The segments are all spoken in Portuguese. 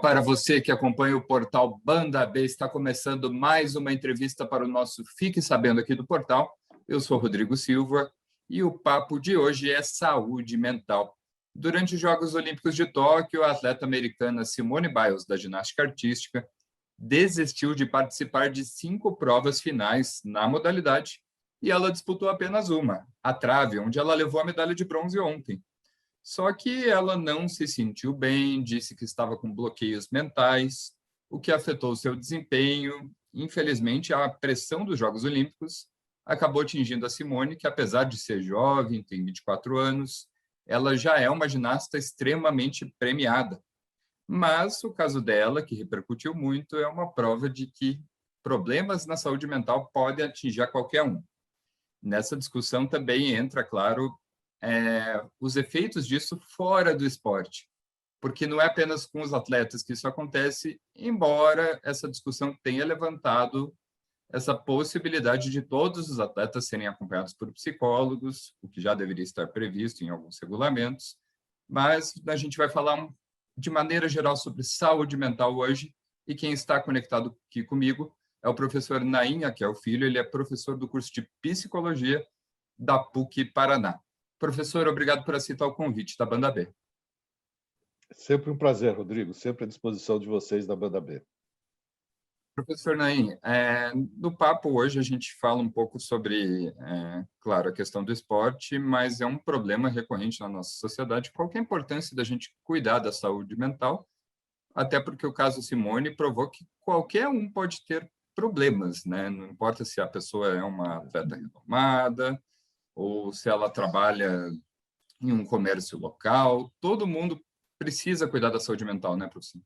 para você que acompanha o portal Banda B, está começando mais uma entrevista para o nosso Fique Sabendo aqui do portal. Eu sou Rodrigo Silva e o papo de hoje é saúde mental. Durante os Jogos Olímpicos de Tóquio, a atleta americana Simone Biles, da ginástica artística, desistiu de participar de 5 provas finais na modalidade e ela disputou apenas uma, a trave, onde ela levou a medalha de bronze ontem. Só que ela não se sentiu bem, disse que estava com bloqueios mentais, o que afetou seu desempenho. Infelizmente, a pressão dos Jogos Olímpicos acabou atingindo a Simone, que apesar de ser jovem, tem 24 anos, ela já é uma ginasta extremamente premiada. Mas o caso dela, que repercutiu muito, é uma prova de que problemas na saúde mental podem atingir a qualquer um. Nessa discussão também entra, claro, os efeitos disso fora do esporte, porque não é apenas com os atletas que isso acontece, embora essa discussão tenha levantado essa possibilidade de todos os atletas serem acompanhados por psicólogos, o que já deveria estar previsto em alguns regulamentos, mas a gente vai falar de maneira geral sobre saúde mental hoje, e quem está conectado aqui comigo é o professor Naim, que é o filho, ele é professor do curso de Psicologia da PUC Paraná. Professor, obrigado por aceitar o convite da Banda B. Sempre um prazer, Rodrigo. Sempre à disposição de vocês da Banda B. Professor Naim, no papo hoje a gente fala um pouco sobre, claro, a questão do esporte, mas é um problema recorrente na nossa sociedade. Qual que é a importância da gente cuidar da saúde mental? Até porque o caso Simone provou que qualquer um pode ter problemas, né? Não importa se a pessoa é uma atleta renomada, ou se ela trabalha em um comércio local, todo mundo precisa cuidar da saúde mental, né, professor?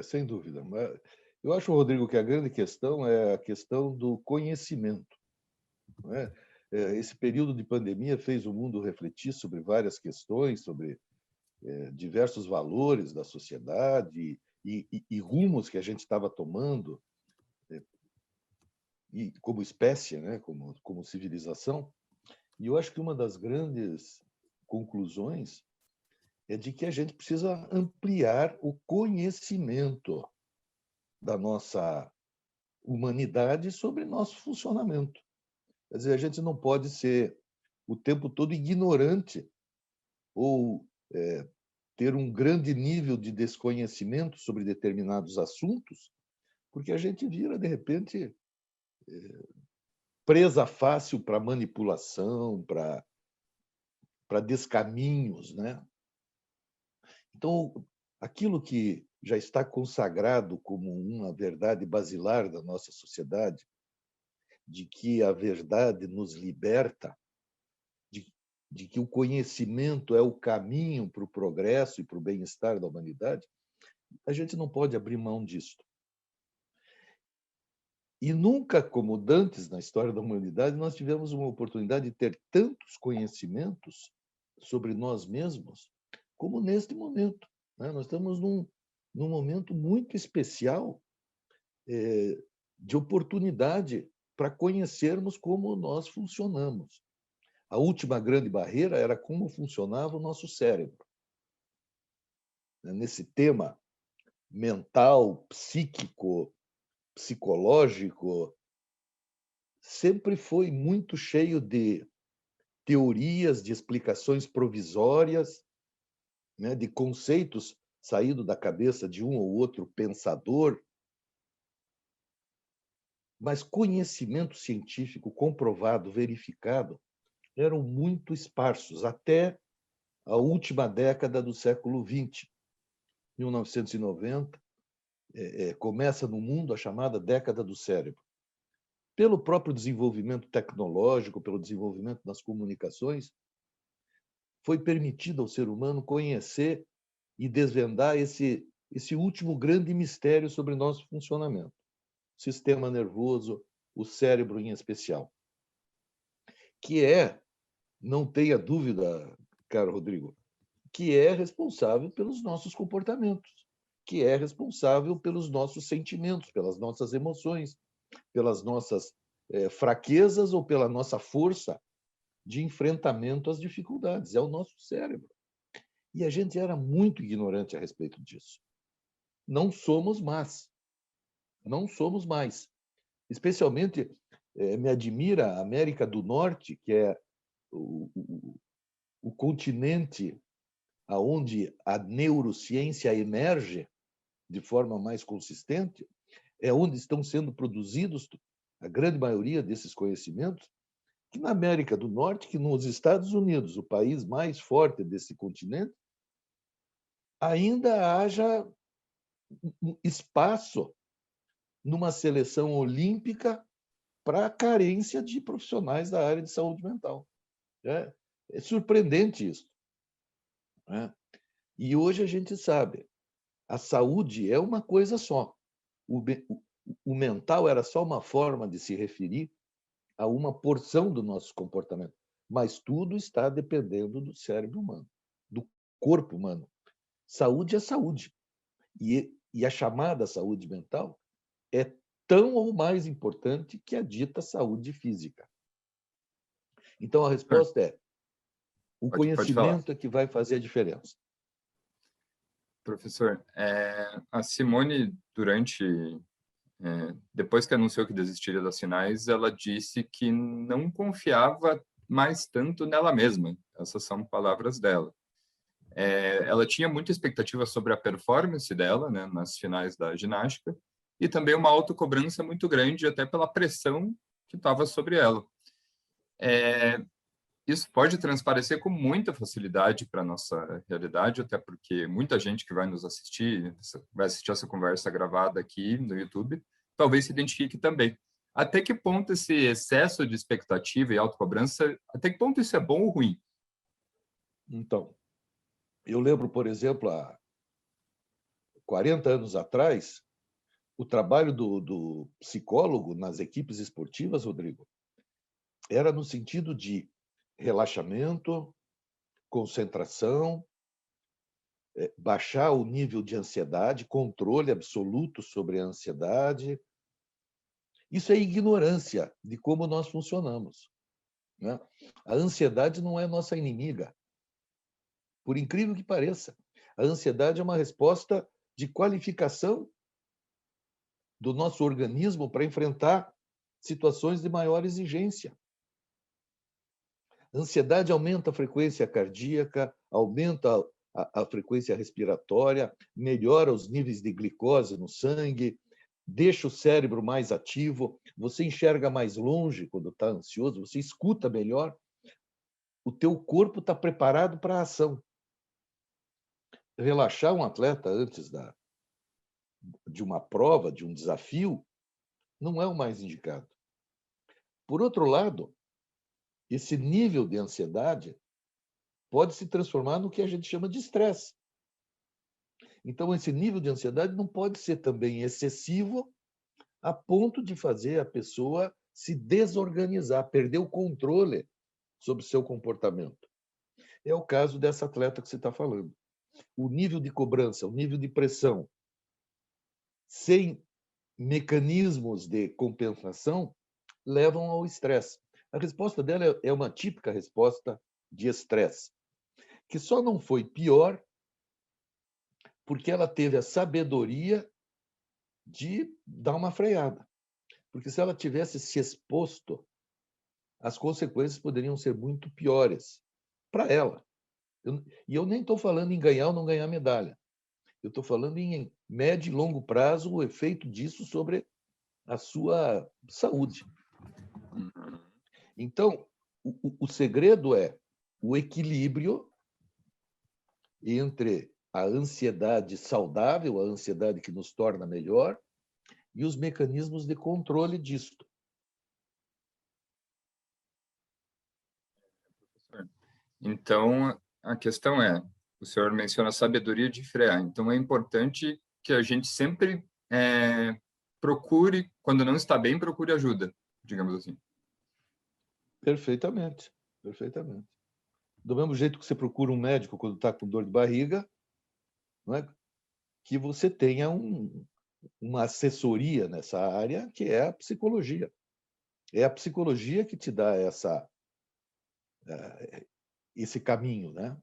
Sem dúvida. Mas eu acho, Rodrigo, que a grande questão é a questão do conhecimento. Não é? Esse período de pandemia fez o mundo refletir sobre várias questões, sobre diversos valores da sociedade e rumos que a gente estava tomando e como espécie, né, como civilização. E eu acho que uma das grandes conclusões é de que a gente precisa ampliar o conhecimento da nossa humanidade sobre nosso funcionamento. Quer dizer, a gente não pode ser o tempo todo ignorante ou ter um grande nível de desconhecimento sobre determinados assuntos, porque a gente vira, de repente, presa fácil para manipulação, para descaminhos, né? Então, aquilo que já está consagrado como uma verdade basilar da nossa sociedade, de que a verdade nos liberta, de que o conhecimento é o caminho para o progresso e para o bem-estar da humanidade, a gente não pode abrir mão disso. E nunca, como dantes na história da humanidade, nós tivemos uma oportunidade de ter tantos conhecimentos sobre nós mesmos como neste momento. Nós estamos num momento muito especial de oportunidade para conhecermos como nós funcionamos. A última grande barreira era como funcionava o nosso cérebro. Nesse tema mental, psíquico, psicológico, sempre foi muito cheio de teorias, de explicações provisórias, né, de conceitos saídos da cabeça de um ou outro pensador. Mas conhecimento científico comprovado, verificado, eram muito esparsos, até a última década do século XX. 1990, começa no mundo a chamada década do cérebro. Pelo próprio desenvolvimento tecnológico, pelo desenvolvimento das comunicações, foi permitido ao ser humano conhecer e desvendar esse último grande mistério sobre nosso funcionamento. O sistema nervoso, o cérebro em especial. Que não tenha dúvida, caro Rodrigo, que é responsável pelos nossos comportamentos, que é responsável pelos nossos sentimentos, pelas nossas emoções, pelas nossas fraquezas ou pela nossa força de enfrentamento às dificuldades. É o nosso cérebro. E a gente era muito ignorante a respeito disso. não somos mais. Não somos mais. Especialmente, me admira a América do Norte, que é o continente aonde a neurociência emerge de forma mais consistente, é onde estão sendo produzidos a grande maioria desses conhecimentos, que na América do Norte, que nos Estados Unidos, o país mais forte desse continente, ainda haja espaço numa seleção olímpica para a carência de profissionais da área de saúde mental. É surpreendente isso. Né? E hoje a gente sabe, a saúde é uma coisa só. O mental era só uma forma de se referir a uma porção do nosso comportamento, mas tudo está dependendo do cérebro humano, do corpo humano. Saúde é saúde. E a chamada saúde mental é tão ou mais importante que a dita saúde física. Então, a resposta é: o Pode falar. conhecimento é que vai fazer a diferença. Professor, a Simone, depois que anunciou que desistiria das finais, ela disse que não confiava mais tanto nela mesma. Essas são palavras dela. Ela tinha muita expectativa sobre a performance dela, né, nas finais da ginástica, e também uma autocobrança muito grande, até pela pressão que estava sobre ela. Isso pode transparecer com muita facilidade para a nossa realidade, até porque muita gente que vai nos assistir, vai assistir essa conversa gravada aqui no YouTube, talvez se identifique também. Até que ponto esse excesso de expectativa e autocobrança, até que ponto isso é bom ou ruim? Então, eu lembro, por exemplo, há 40 anos atrás, o trabalho do psicólogo nas equipes esportivas, Rodrigo, era no sentido de relaxamento, concentração, baixar o nível de ansiedade, controle absoluto sobre a ansiedade. Isso é ignorância de como nós funcionamos. Né? A ansiedade não é nossa inimiga. Por incrível que pareça, a ansiedade é uma resposta de qualificação do nosso organismo para enfrentar situações de maior exigência. A ansiedade aumenta a frequência cardíaca, aumenta a frequência respiratória, melhora os níveis de glicose no sangue, deixa o cérebro mais ativo, você enxerga mais longe quando está ansioso, você escuta melhor, o teu corpo está preparado para a ação. Relaxar um atleta antes de uma prova, de um desafio, não é o mais indicado. Por outro lado, esse nível de ansiedade pode se transformar no que a gente chama de estresse. Então, esse nível de ansiedade não pode ser também excessivo a ponto de fazer a pessoa se desorganizar, perder o controle sobre o seu comportamento. É o caso dessa atleta que você está falando. O nível de cobrança, o nível de pressão, sem mecanismos de compensação, levam ao estresse. A resposta dela é uma típica resposta de estresse, que só não foi pior porque ela teve a sabedoria de dar uma freada. Porque se ela tivesse se exposto, as consequências poderiam ser muito piores para ela. E eu nem estou falando em ganhar ou não ganhar medalha. Eu estou falando em médio e longo prazo o efeito disso sobre a sua saúde. Então, o segredo é o equilíbrio entre a ansiedade saudável, a ansiedade que nos torna melhor, e os mecanismos de controle disto. Então, a questão é, o senhor menciona a sabedoria de frear, então é importante que a gente sempre procure, quando não está bem, procure ajuda, digamos assim. Perfeitamente, perfeitamente. Do mesmo jeito que você procura um médico quando está com dor de barriga, não é? Que você tenha uma assessoria nessa área, que é a psicologia. É a psicologia que te dá esse caminho. Né?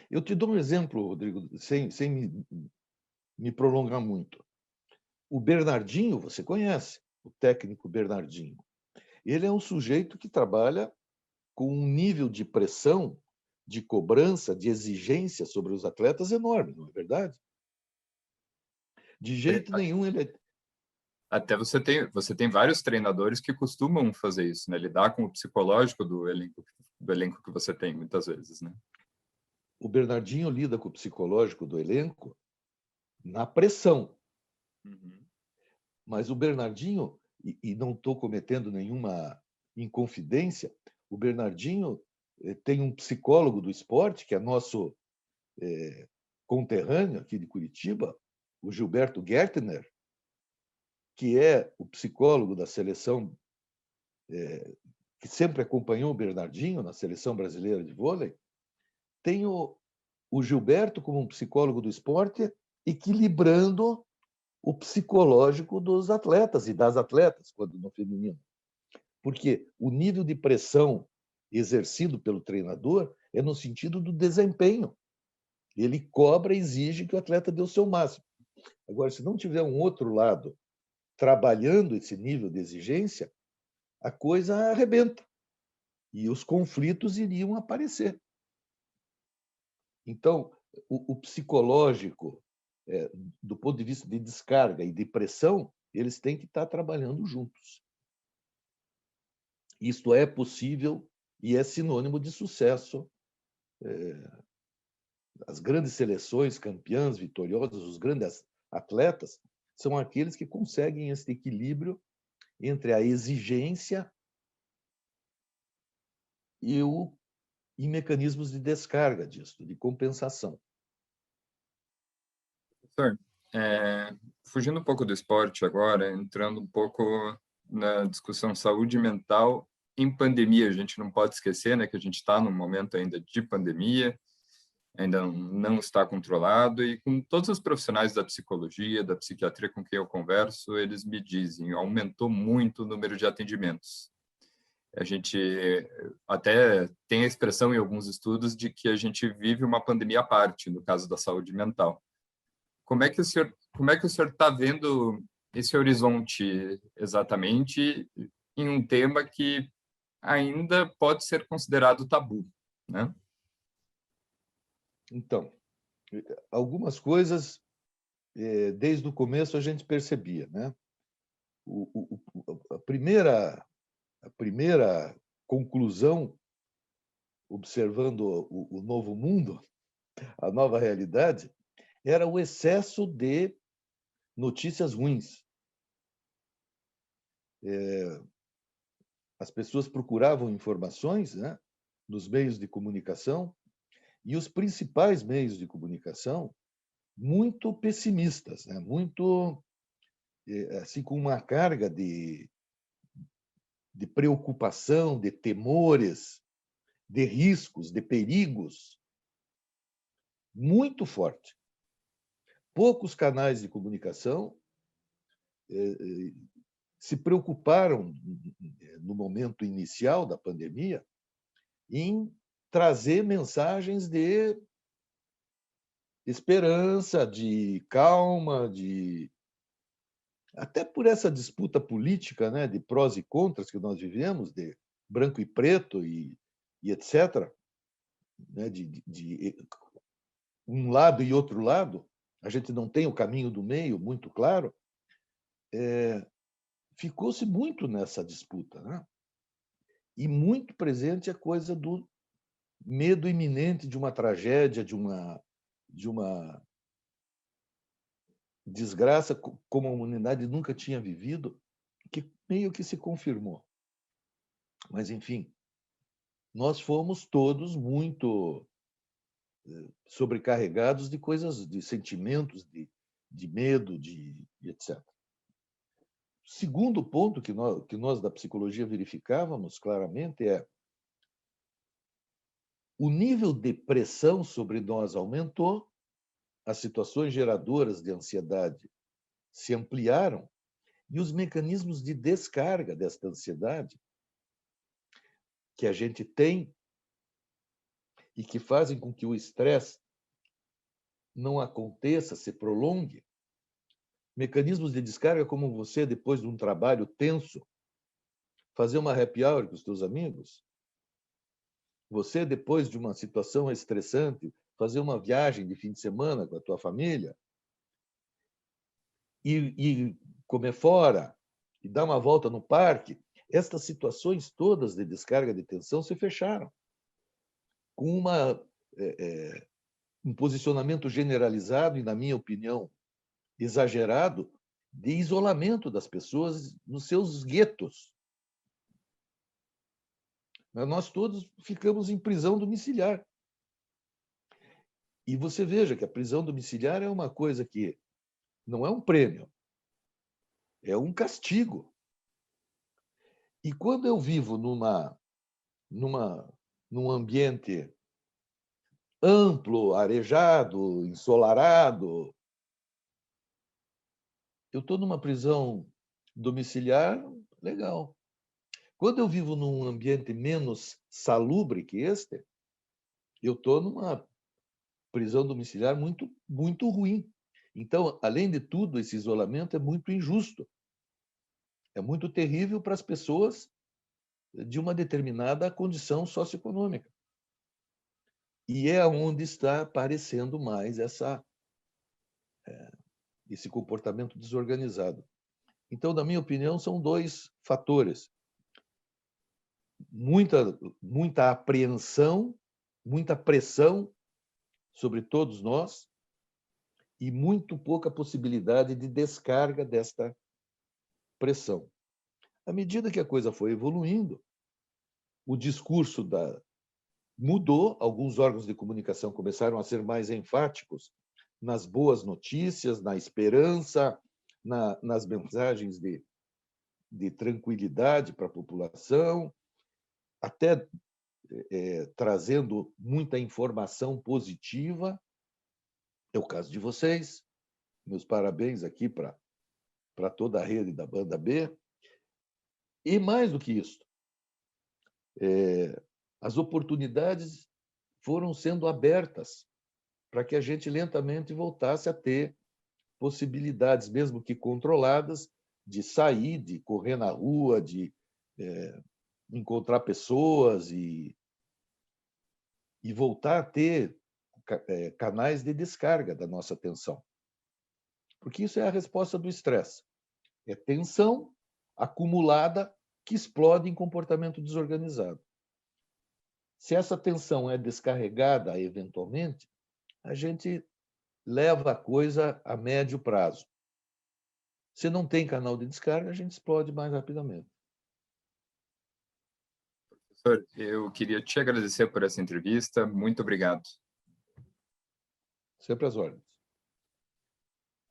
Eu te dou um exemplo, Rodrigo, sem me me prolongar muito. O Bernardinho, você conhece, o técnico Bernardinho. Ele é um sujeito que trabalha com um nível de pressão, de cobrança, de exigência sobre os atletas enorme, não é verdade? De jeito nenhum ele é... Até você tem vários treinadores que costumam fazer isso, né? Lidar com o psicológico do elenco que você tem, muitas vezes, né? O Bernardinho lida com o psicológico do elenco na pressão. Uhum. Mas o Bernardinho, e não estou cometendo nenhuma inconfidência, o Bernardinho tem um psicólogo do esporte, que é nosso conterrâneo aqui de Curitiba, o Gilberto Gertner, que é o psicólogo da seleção, que sempre acompanhou o Bernardinho na seleção brasileira de vôlei. Tem o Gilberto como um psicólogo do esporte, equilibrando o psicológico dos atletas e das atletas, quando no feminino. Porque o nível de pressão exercido pelo treinador é no sentido do desempenho. Ele cobra e exige que o atleta dê o seu máximo. Agora, se não tiver um outro lado trabalhando esse nível de exigência, a coisa arrebenta e os conflitos iriam aparecer. Então, o psicológico, do ponto de vista de descarga e de pressão, eles têm que estar trabalhando juntos. Isto é possível e é sinônimo de sucesso. As grandes seleções, campeãs, vitoriosas, os grandes atletas, são aqueles que conseguem esse equilíbrio entre a exigência e mecanismos de descarga disso, de compensação. Professor, fugindo um pouco do esporte agora, entrando um pouco na discussão saúde mental em pandemia, a gente não pode esquecer, né, que a gente está num momento ainda de pandemia, ainda não está controlado, e com todos os profissionais da psicologia, da psiquiatria com quem eu converso, eles me dizem, aumentou muito o número de atendimentos. A gente até tem a expressão em alguns estudos de que a gente vive uma pandemia à parte, no caso da saúde mental. Como é que o senhor está vendo esse horizonte exatamente em um tema que ainda pode ser considerado tabu, né? Então, algumas coisas, desde o começo, a gente percebia, né? A primeira conclusão, observando o novo mundo, a nova realidade, era o excesso de notícias ruins. As pessoas procuravam informações, né, nos meios de comunicação, e os principais meios de comunicação muito pessimistas, né, muito assim, com uma carga de preocupação, de temores, de riscos, de perigos muito forte. Poucos canais de comunicação se preocuparam, no momento inicial da pandemia, em trazer mensagens de esperança, de calma, até por essa disputa política, né, de prós e contras que nós vivemos, de branco e preto e etc., né, de um lado e outro lado, a gente não tem o caminho do meio muito claro, ficou-se muito nessa disputa, né? E muito presente a coisa do medo iminente de uma tragédia, de uma desgraça como a humanidade nunca tinha vivido, que meio que se confirmou. Mas, enfim, nós fomos todos muito sobrecarregados de coisas, de sentimentos, de medo, de etc. Segundo ponto que nós da psicologia verificávamos claramente é o nível de pressão sobre nós aumentou, as situações geradoras de ansiedade se ampliaram e os mecanismos de descarga desta ansiedade que a gente tem e que fazem com que o estresse não aconteça, se prolongue, Mecanismos de descarga como você, depois de um trabalho tenso, fazer uma happy hour com os teus amigos. Você, depois de uma situação estressante, fazer uma viagem de fim de semana com a tua família e comer fora e dar uma volta no parque. Estas situações todas de descarga de tensão se fecharam com um posicionamento generalizado e, na minha opinião, exagerado de isolamento das pessoas nos seus guetos. Nós todos ficamos em prisão domiciliar. E você veja que a prisão domiciliar é uma coisa que não é um prêmio, é um castigo. E quando eu vivo num ambiente amplo, arejado, ensolarado, eu estou numa prisão domiciliar, legal. Quando eu vivo num ambiente menos salubre que este, eu estou numa prisão domiciliar muito, muito ruim. Então, além de tudo, esse isolamento é muito injusto. É muito terrível para as pessoas de uma determinada condição socioeconômica. E é onde está aparecendo mais esse comportamento desorganizado. Então, na minha opinião, são dois fatores. Muita apreensão, muita pressão sobre todos nós e muito pouca possibilidade de descarga desta pressão. À medida que a coisa foi evoluindo, o discurso mudou, alguns órgãos de comunicação começaram a ser mais enfáticos nas boas notícias, na esperança, nas mensagens de tranquilidade para a população, até trazendo muita informação positiva. É o caso de vocês. Meus parabéns aqui para toda a rede da Banda B. E mais do que isso, as oportunidades foram sendo abertas para que a gente lentamente voltasse a ter possibilidades, mesmo que controladas, de sair, de correr na rua, de encontrar pessoas e voltar a ter canais de descarga da nossa tensão. Porque isso é a resposta do estresse. É tensão acumulada que explode em comportamento desorganizado. Se essa tensão é descarregada eventualmente, a gente leva a coisa a médio prazo. Se não tem canal de descarga, a gente explode mais rapidamente. Professor, eu queria te agradecer por essa entrevista. Muito obrigado. Sempre às ordens.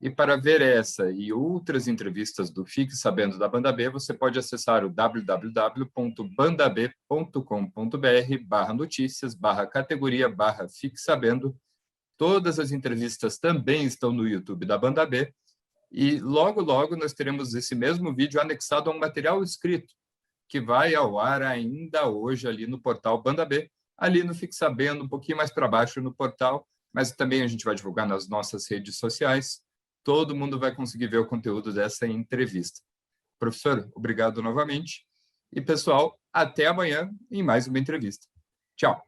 E para ver essa e outras entrevistas do Fique Sabendo da Banda B, você pode acessar o www.bandab.com.br/notícias/categoria/Fique Sabendo. Todas as entrevistas também estão no YouTube da Banda B. E logo, logo, nós teremos esse mesmo vídeo anexado a um material escrito, que vai ao ar ainda hoje ali no portal Banda B, ali no Fique Sabendo, um pouquinho mais para baixo no portal, mas também a gente vai divulgar nas nossas redes sociais. Todo mundo vai conseguir ver o conteúdo dessa entrevista. Professor, obrigado novamente. E, pessoal, até amanhã em mais uma entrevista. Tchau.